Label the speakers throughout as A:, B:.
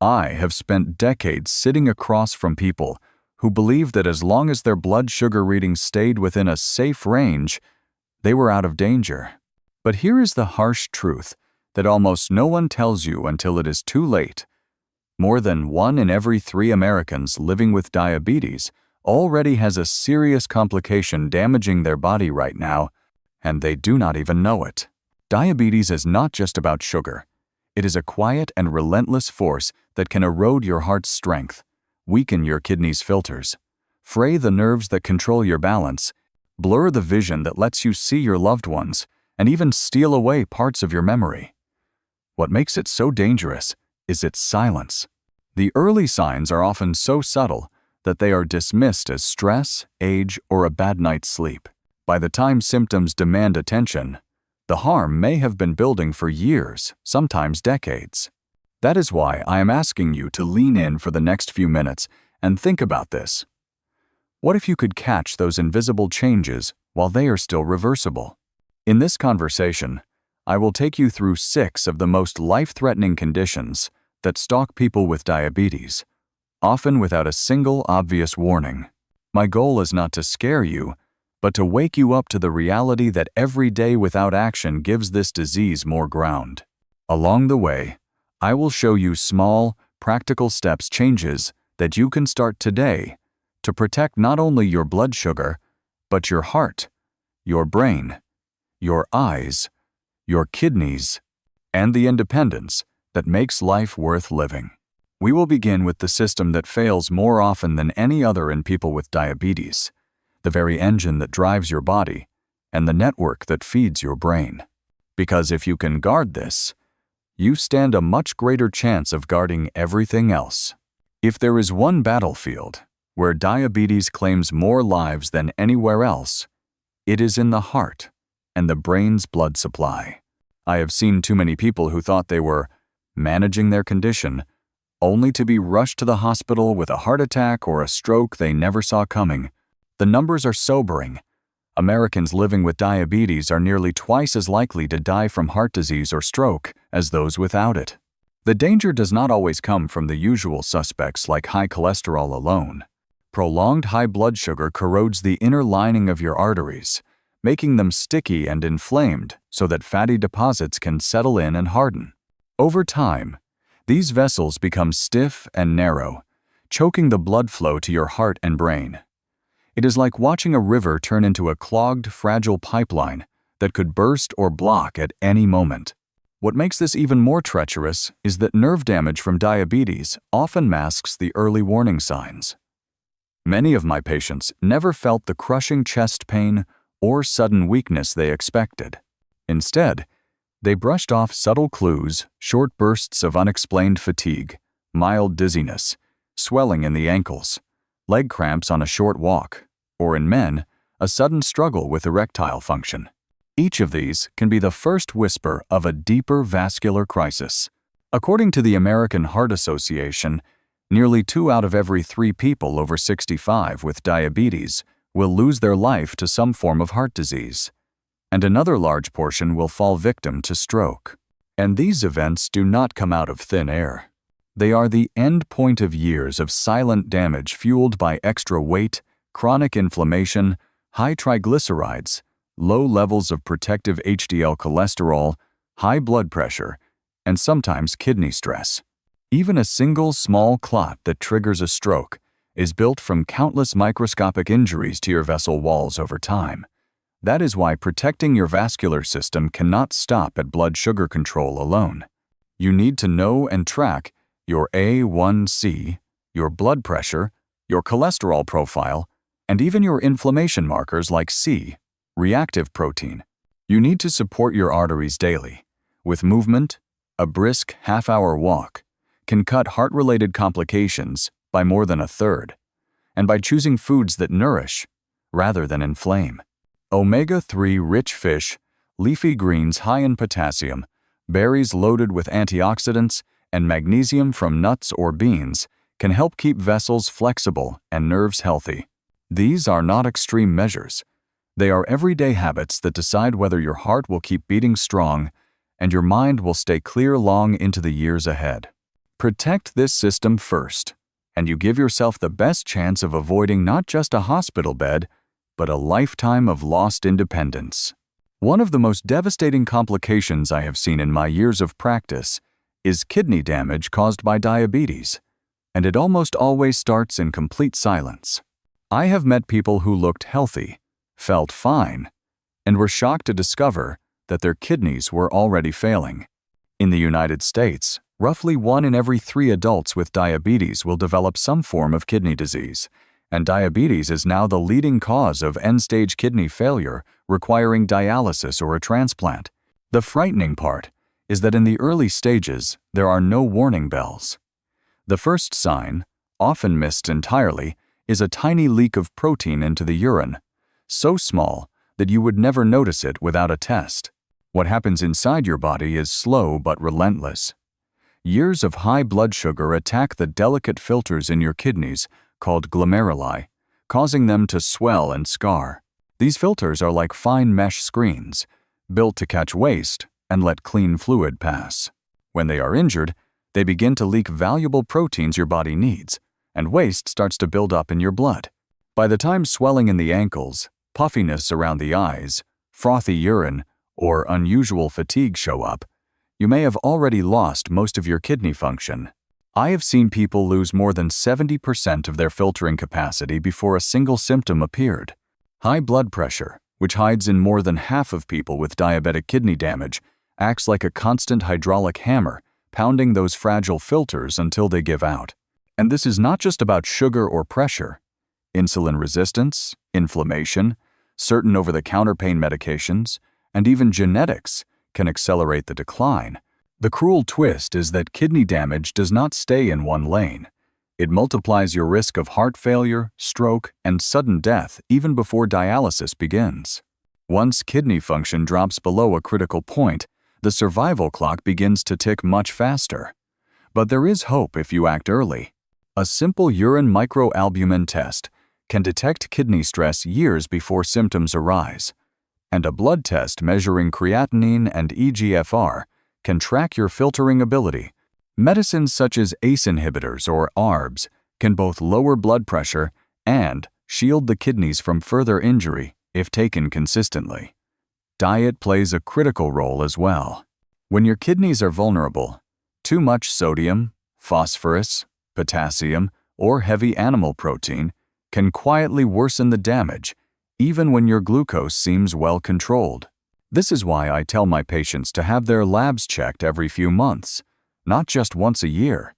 A: I have spent decades sitting across from people who believed that as long as their blood sugar readings stayed within a safe range, they were out of danger. But here is the harsh truth that almost no one tells you until it is too late. More than 1 in every 3 Americans living with diabetes already has a serious complication damaging their body right now, and they do not even know it. Diabetes is not just about sugar. It is a quiet and relentless force that can erode your heart's strength, weaken your kidneys' filters, fray the nerves that control your balance, blur the vision that lets you see your loved ones, and even steal away parts of your memory. What makes it so dangerous is its silence. The early signs are often so subtle that they are dismissed as stress, age, or a bad night's sleep. By the time symptoms demand attention, the harm may have been building for years, sometimes decades. That is why I am asking you to lean in for the next few minutes and think about this. What if you could catch those invisible changes while they are still reversible? In this conversation, I will take you through 6 of the most life-threatening conditions that stalk people with diabetes, often without a single obvious warning. My goal is not to scare you, but to wake you up to the reality that every day without action gives this disease more ground. Along the way, I will show you small, practical changes that you can start today to protect not only your blood sugar, but your heart, your brain, your eyes, your kidneys, and the independence that makes life worth living. We will begin with the system that fails more often than any other in people with diabetes, the very engine that drives your body, and the network that feeds your brain. Because if you can guard this, you stand a much greater chance of guarding everything else. If there is one battlefield where diabetes claims more lives than anywhere else, it is in the heart and the brain's blood supply. I have seen too many people who thought they were managing their condition, only to be rushed to the hospital with a heart attack or a stroke they never saw coming. The numbers are sobering. Americans living with diabetes are nearly twice as likely to die from heart disease or stroke as those without it. The danger does not always come from the usual suspects like high cholesterol alone. Prolonged high blood sugar corrodes the inner lining of your arteries, making them sticky and inflamed so that fatty deposits can settle in and harden. Over time, these vessels become stiff and narrow, choking the blood flow to your heart and brain. It is like watching a river turn into a clogged, fragile pipeline that could burst or block at any moment. What makes this even more treacherous is that nerve damage from diabetes often masks the early warning signs. Many of my patients never felt the crushing chest pain or sudden weakness they expected. Instead, they brushed off subtle clues, short bursts of unexplained fatigue, mild dizziness, swelling in the ankles, leg cramps on a short walk, or in men, a sudden struggle with erectile function. Each of these can be the first whisper of a deeper vascular crisis. According to the American Heart Association, nearly 2 out of every 3 people over 65 with diabetes will lose their life to some form of heart disease, and another large portion will fall victim to stroke. And these events do not come out of thin air. They are the end point of years of silent damage fueled by extra weight, chronic inflammation, high triglycerides, low levels of protective HDL cholesterol, high blood pressure, and sometimes kidney stress. Even a single small clot that triggers a stroke is built from countless microscopic injuries to your vessel walls over time. That is why protecting your vascular system cannot stop at blood sugar control alone. You need to know and track your A1C, your blood pressure, your cholesterol profile, and even your inflammation markers like C, reactive protein. You need to support your arteries daily. With movement, a brisk half-hour walk can cut heart-related complications by more than 1/3, and by choosing foods that nourish rather than inflame. Omega-3 rich fish, leafy greens high in potassium, berries loaded with antioxidants, and magnesium from nuts or beans can help keep vessels flexible and nerves healthy. These are not extreme measures. They are everyday habits that decide whether your heart will keep beating strong and your mind will stay clear long into the years ahead. Protect this system first, and you give yourself the best chance of avoiding not just a hospital bed, but a lifetime of lost independence. One of the most devastating complications I have seen in my years of practice is kidney damage caused by diabetes, and it almost always starts in complete silence. I have met people who looked healthy, felt fine, and were shocked to discover that their kidneys were already failing. In the United States, roughly 1 in every 3 adults with diabetes will develop some form of kidney disease, and diabetes is now the leading cause of end-stage kidney failure requiring dialysis or a transplant. The frightening part is that in the early stages, there are no warning bells. The first sign, often missed entirely, is a tiny leak of protein into the urine, so small that you would never notice it without a test. What happens inside your body is slow but relentless. Years of high blood sugar attack the delicate filters in your kidneys called glomeruli, causing them to swell and scar. These filters are like fine mesh screens, built to catch waste and let clean fluid pass. When they are injured, they begin to leak valuable proteins your body needs, and waste starts to build up in your blood. By the time swelling in the ankles, puffiness around the eyes, frothy urine, or unusual fatigue show up, you may have already lost most of your kidney function. I have seen people lose more than 70% of their filtering capacity before a single symptom appeared. High blood pressure, which hides in more than half of people with diabetic kidney damage, acts like a constant hydraulic hammer, pounding those fragile filters until they give out. And this is not just about sugar or pressure. Insulin resistance, inflammation, certain over-the-counter pain medications, and even genetics can accelerate the decline. The cruel twist is that kidney damage does not stay in one lane. It multiplies your risk of heart failure, stroke, and sudden death even before dialysis begins. Once kidney function drops below a critical point, the survival clock begins to tick much faster. But there is hope if you act early. A simple urine microalbumin test can detect kidney stress years before symptoms arise, and a blood test measuring creatinine and eGFR can track your filtering ability. Medicines such as ACE inhibitors or ARBs can both lower blood pressure and shield the kidneys from further injury if taken consistently. Diet plays a critical role as well. When your kidneys are vulnerable, too much sodium, phosphorus, potassium, or heavy animal protein can quietly worsen the damage, even when your glucose seems well controlled. This is why I tell my patients to have their labs checked every few months, not just once a year,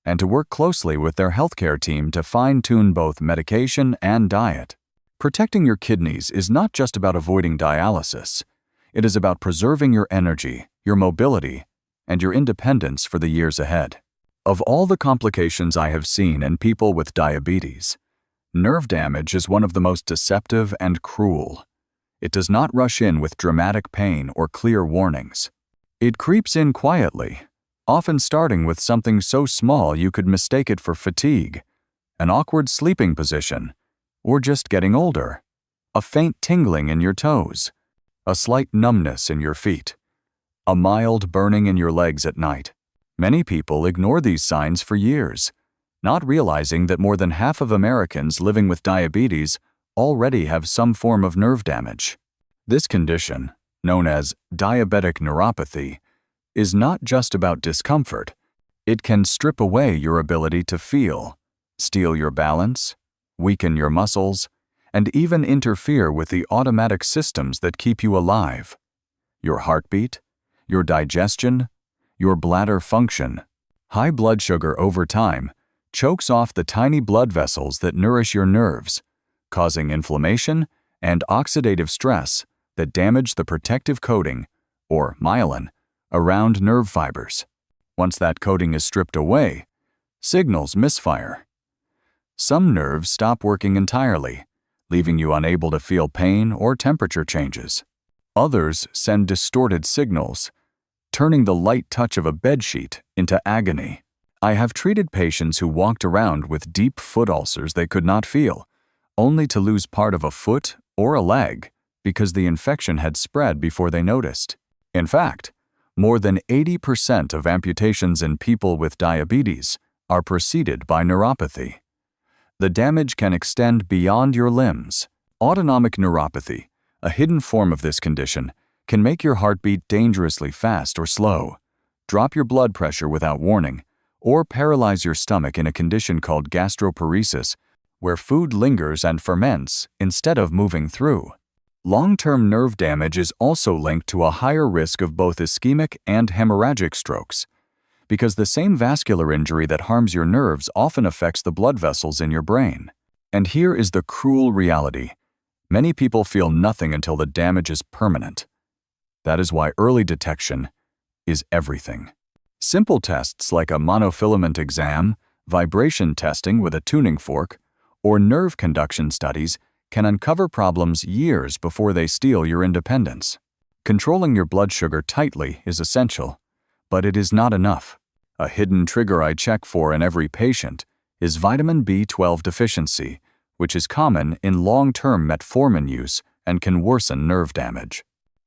A: and to work closely with their healthcare team to fine-tune both medication and diet. Protecting your kidneys is not just about avoiding dialysis. It is about preserving your energy, your mobility, and your independence for the years ahead. Of all the complications I have seen in people with diabetes, nerve damage is one of the most deceptive and cruel. It does not rush in with dramatic pain or clear warnings. It creeps in quietly, often starting with something so small you could mistake it for fatigue, an awkward sleeping position, or just getting older, a faint tingling in your toes, a slight numbness in your feet, a mild burning in your legs at night. Many people ignore these signs for years, not realizing that more than half of Americans living with diabetes already have some form of nerve damage. This condition, known as diabetic neuropathy, is not just about discomfort. It can strip away your ability to feel, steal your balance, weaken your muscles, and even interfere with the automatic systems that keep you alive. Your heartbeat, your digestion, your bladder function. High blood sugar over time chokes off the tiny blood vessels that nourish your nerves, causing inflammation and oxidative stress that damage the protective coating, or myelin, around nerve fibers. Once that coating is stripped away, signals misfire. Some nerves stop working entirely, leaving you unable to feel pain or temperature changes. Others send distorted signals, turning the light touch of a bedsheet into agony. I have treated patients who walked around with deep foot ulcers they could not feel, only to lose part of a foot or a leg because the infection had spread before they noticed. In fact, More than 80% of amputations in people with diabetes are preceded by neuropathy. The damage can extend beyond your limbs. Autonomic neuropathy, a hidden form of this condition, can make your heart beat dangerously fast or slow, drop your blood pressure without warning, or paralyze your stomach in a condition called gastroparesis, where food lingers and ferments instead of moving through. Long-term nerve damage is also linked to a higher risk of both ischemic and hemorrhagic strokes, because the same vascular injury that harms your nerves often affects the blood vessels in your brain. And here is the cruel reality. Many people feel nothing until the damage is permanent. That is why early detection is everything. Simple tests like a monofilament exam, vibration testing with a tuning fork, or nerve conduction studies can uncover problems years before they steal your independence. Controlling your blood sugar tightly is essential, but it is not enough. A hidden trigger I check for in every patient is vitamin B12 deficiency, which is common in long-term metformin use and can worsen nerve damage.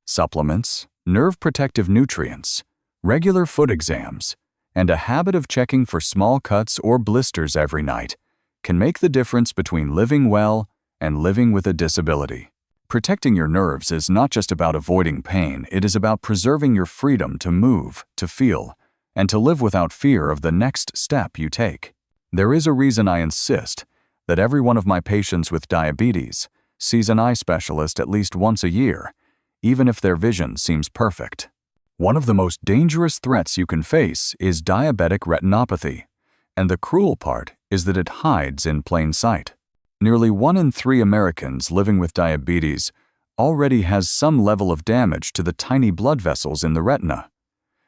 A: Supplements, nerve protective nutrients, regular foot exams, and a habit of checking for small cuts or blisters every night can make the difference between living well and living with a disability. Protecting your nerves is not just about avoiding pain, it is about preserving your freedom to move, to feel, and to live without fear of the next step you take. There is a reason I insist that every one of my patients with diabetes sees an eye specialist at least once a year, even if their vision seems perfect. One of the most dangerous threats you can face is diabetic retinopathy, and the cruel part is that it hides in plain sight. Nearly 1 in 3 Americans living with diabetes already has some level of damage to the tiny blood vessels in the retina,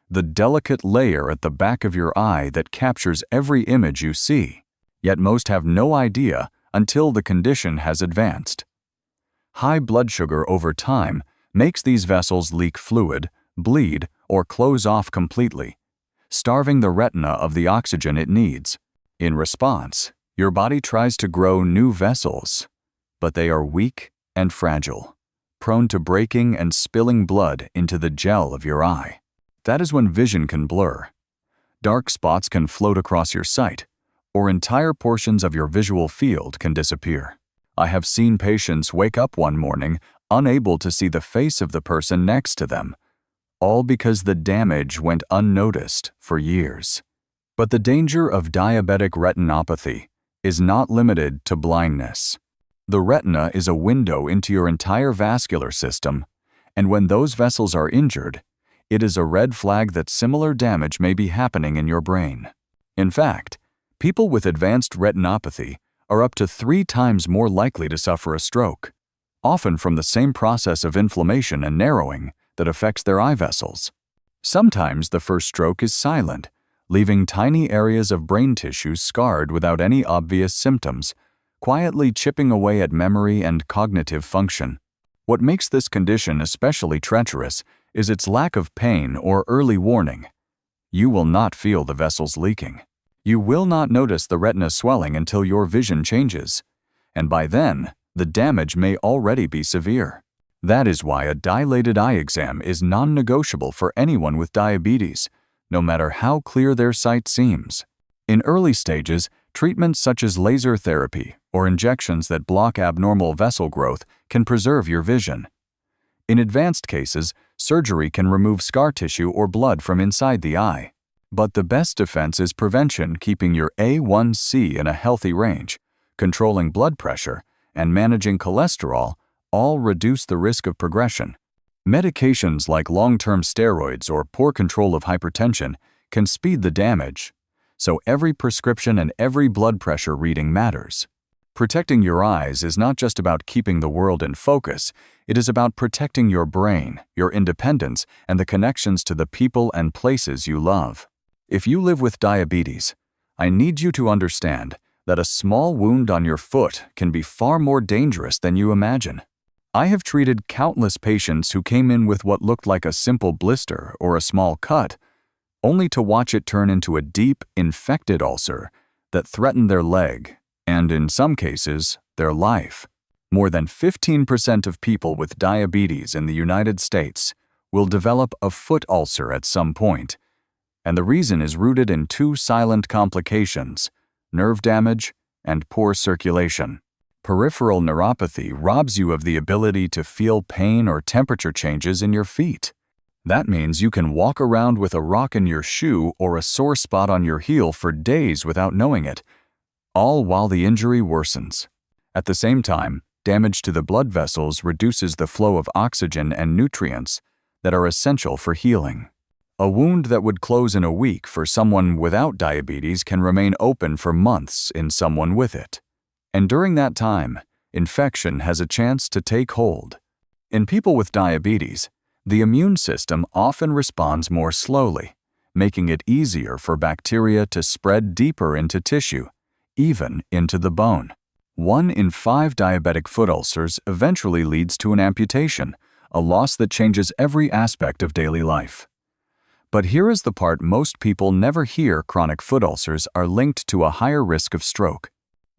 A: the delicate layer at the back of your eye that captures every image you see, yet most have no idea until the condition has advanced. High blood sugar over time makes these vessels leak fluid, bleed, or close off completely, starving the retina of the oxygen it needs. In response, your body tries to grow new vessels, but they are weak and fragile, prone to breaking and spilling blood into the gel of your eye. That is when vision can blur. Dark spots can float across your sight, or entire portions of your visual field can disappear. I have seen patients wake up one morning unable to see the face of the person next to them, all because the damage went unnoticed for years. But the danger of diabetic retinopathy is not limited to blindness. The retina is a window into your entire vascular system, and when those vessels are injured, it is a red flag that similar damage may be happening in your brain. In fact, people with advanced retinopathy are up to 3 times more likely to suffer a stroke, often from the same process of inflammation and narrowing that affects their eye vessels. Sometimes the first stroke is silent, leaving tiny areas of brain tissue scarred without any obvious symptoms, quietly chipping away at memory and cognitive function. What makes this condition especially treacherous is its lack of pain or early warning. You will not feel the vessels leaking. You will not notice the retina swelling until your vision changes, and by then, the damage may already be severe. That is why a dilated eye exam is non-negotiable for anyone with diabetes, no matter how clear their sight seems. In early stages, treatments such as laser therapy or injections that block abnormal vessel growth can preserve your vision. In advanced cases, surgery can remove scar tissue or blood from inside the eye. But the best defense is prevention, keeping your A1C in a healthy range, controlling blood pressure, and managing cholesterol all reduce the risk of progression. Medications like long-term steroids or poor control of hypertension can speed the damage, so every prescription and every blood pressure reading matters. Protecting your eyes is not just about keeping the world in focus, it is about protecting your brain, your independence, and the connections to the people and places you love. If you live with diabetes, I need you to understand that a small wound on your foot can be far more dangerous than you imagine. I have treated countless patients who came in with what looked like a simple blister or a small cut, only to watch it turn into a deep, infected ulcer that threatened their leg, and in some cases, their life. More than 15% of people with diabetes in the United States will develop a foot ulcer at some point, and the reason is rooted in two silent complications: nerve damage and poor circulation. Peripheral neuropathy robs you of the ability to feel pain or temperature changes in your feet. That means you can walk around with a rock in your shoe or a sore spot on your heel for days without knowing it, all while the injury worsens. At the same time, damage to the blood vessels reduces the flow of oxygen and nutrients that are essential for healing. A wound that would close in a week for someone without diabetes can remain open for months in someone with it. And during that time, infection has a chance to take hold. In people with diabetes, the immune system often responds more slowly, making it easier for bacteria to spread deeper into tissue, even into the bone. 1 in 5 diabetic foot ulcers eventually leads to an amputation, a loss that changes every aspect of daily life. But here is the part most people never hear: chronic foot ulcers are linked to a higher risk of stroke.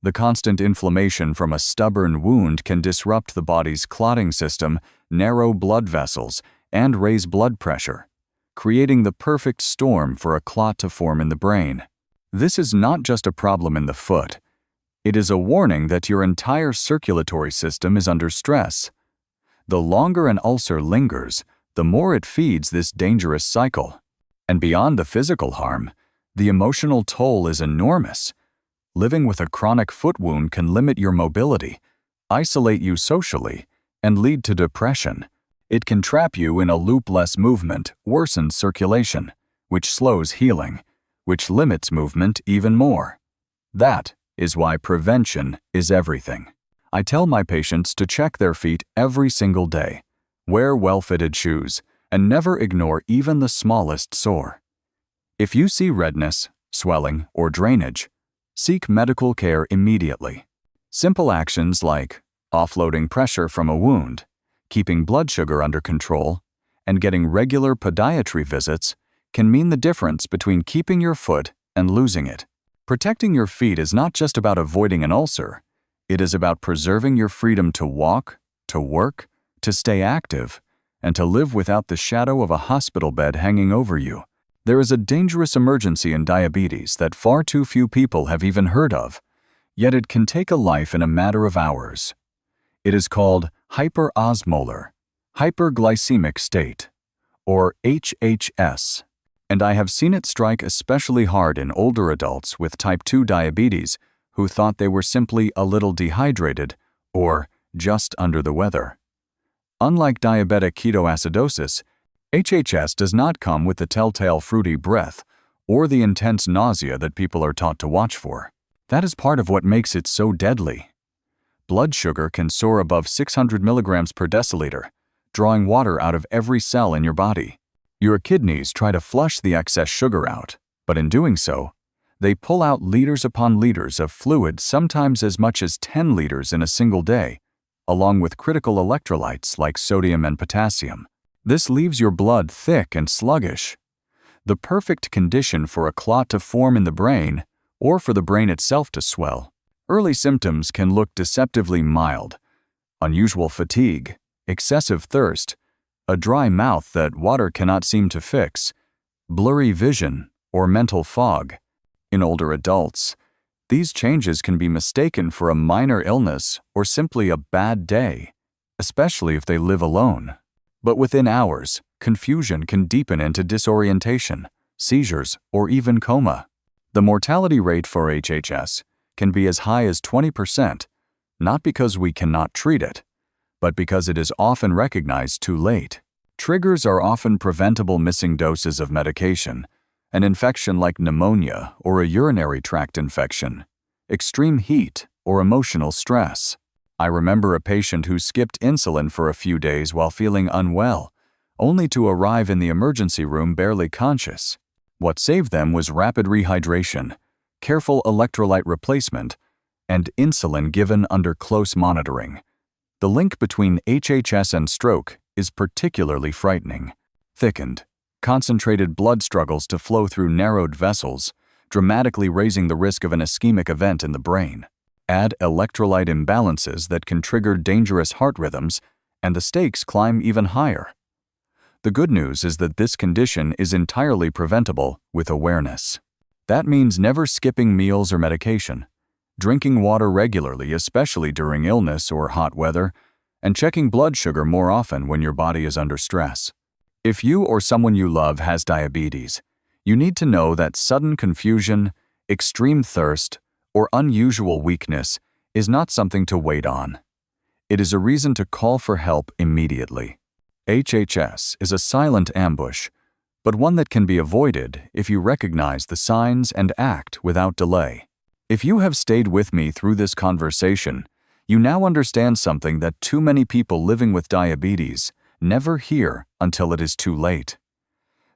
A: The constant inflammation from a stubborn wound can disrupt the body's clotting system, narrow blood vessels, and raise blood pressure, creating the perfect storm for a clot to form in the brain. This is not just a problem in the foot. It is a warning that your entire circulatory system is under stress. The longer an ulcer lingers, the more it feeds this dangerous cycle. And beyond the physical harm, the emotional toll is enormous. Living with a chronic foot wound can limit your mobility, isolate you socially, and lead to depression. It can trap you in a loop: less movement worsens circulation, which slows healing, which limits movement even more. That is why prevention is everything. I tell my patients to check their feet every single day, wear well-fitted shoes, and never ignore even the smallest sore. If you see redness, swelling, or drainage, seek medical care immediately. Simple actions like offloading pressure from a wound, keeping blood sugar under control, and getting regular podiatry visits can mean the difference between keeping your foot and losing it. Protecting your feet is not just about avoiding an ulcer. It is about preserving your freedom to walk, to work, to stay active, and to live without the shadow of a hospital bed hanging over you. There is a dangerous emergency in diabetes that far too few people have even heard of, yet it can take a life in a matter of hours. It is called hyperosmolar, hyperglycemic state, or HHS, and I have seen it strike especially hard in older adults with type 2 diabetes who thought they were simply a little dehydrated or just under the weather. Unlike diabetic ketoacidosis, HHS does not come with the telltale fruity breath or the intense nausea that people are taught to watch for. That is part of what makes it so deadly. Blood sugar can soar above 600 milligrams per deciliter, drawing water out of every cell in your body. Your kidneys try to flush the excess sugar out, but in doing so, they pull out liters upon liters of fluid, sometimes as much as 10 liters in a single day, along with critical electrolytes like sodium and potassium. This leaves your blood thick and sluggish, the perfect condition for a clot to form in the brain or for the brain itself to swell. Early symptoms can look deceptively mild: unusual fatigue, excessive thirst, a dry mouth that water cannot seem to fix, blurry vision, or mental fog. In older adults, these changes can be mistaken for a minor illness or simply a bad day, especially if they live alone. But within hours, confusion can deepen into disorientation, seizures, or even coma. The mortality rate for HHS can be as high as 20%, not because we cannot treat it, but because it is often recognized too late. Triggers are often preventable: missing doses of medication, an infection like pneumonia or a urinary tract infection, extreme heat, or emotional stress. I remember a patient who skipped insulin for a few days while feeling unwell, only to arrive in the emergency room barely conscious. What saved them was rapid rehydration, careful electrolyte replacement, and insulin given under close monitoring. The link between HHS and stroke is particularly frightening. Thickened, concentrated blood struggles to flow through narrowed vessels, dramatically raising the risk of an ischemic event in the brain. Add electrolyte imbalances that can trigger dangerous heart rhythms, and the stakes climb even higher. The good news is that this condition is entirely preventable with awareness. That means never skipping meals or medication, drinking water regularly, especially during illness or hot weather, and checking blood sugar more often when your body is under stress. If you or someone you love has diabetes, you need to know that sudden confusion, extreme thirst, or unusual weakness is not something to wait on. It is a reason to call for help immediately. HHS is a silent ambush, but one that can be avoided if you recognize the signs and act without delay. If you have stayed with me through this conversation, you now understand something that too many people living with diabetes never hear until it is too late.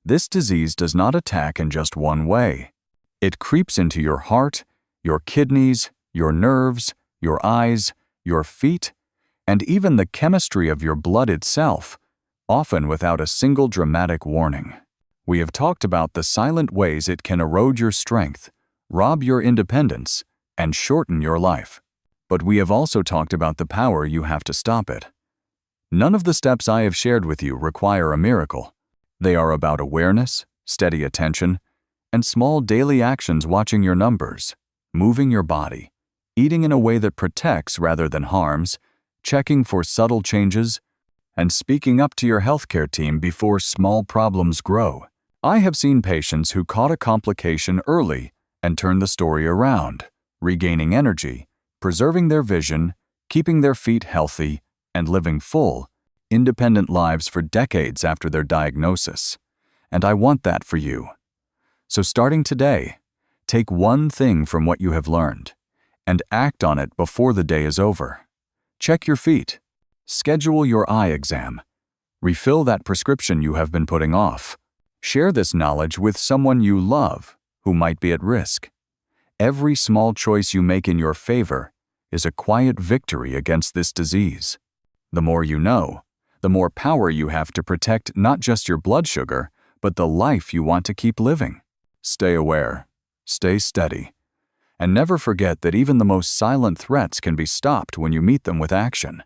A: This disease does not attack in just one way. It creeps into your heart, your kidneys, your nerves, your eyes, your feet, and even the chemistry of your blood itself, often without a single dramatic warning. We have talked about the silent ways it can erode your strength, rob your independence, and shorten your life. But we have also talked about the power you have to stop it. None of the steps I have shared with you require a miracle. They are about awareness, steady attention, and small daily actions: watching your numbers, moving your body, eating in a way that protects rather than harms, checking for subtle changes, and speaking up to your healthcare team before small problems grow. I have seen patients who caught a complication early and turned the story around, regaining energy, preserving their vision, keeping their feet healthy, and living full, independent lives for decades after their diagnosis. And I want that for you. So starting today, take one thing from what you have learned and act on it before the day is over. Check your feet. Schedule your eye exam. Refill that prescription you have been putting off. Share this knowledge with someone you love who might be at risk. Every small choice you make in your favor is a quiet victory against this disease. The more you know, the more power you have to protect not just your blood sugar, but the life you want to keep living. Stay aware, stay steady, and never forget that even the most silent threats can be stopped when you meet them with action.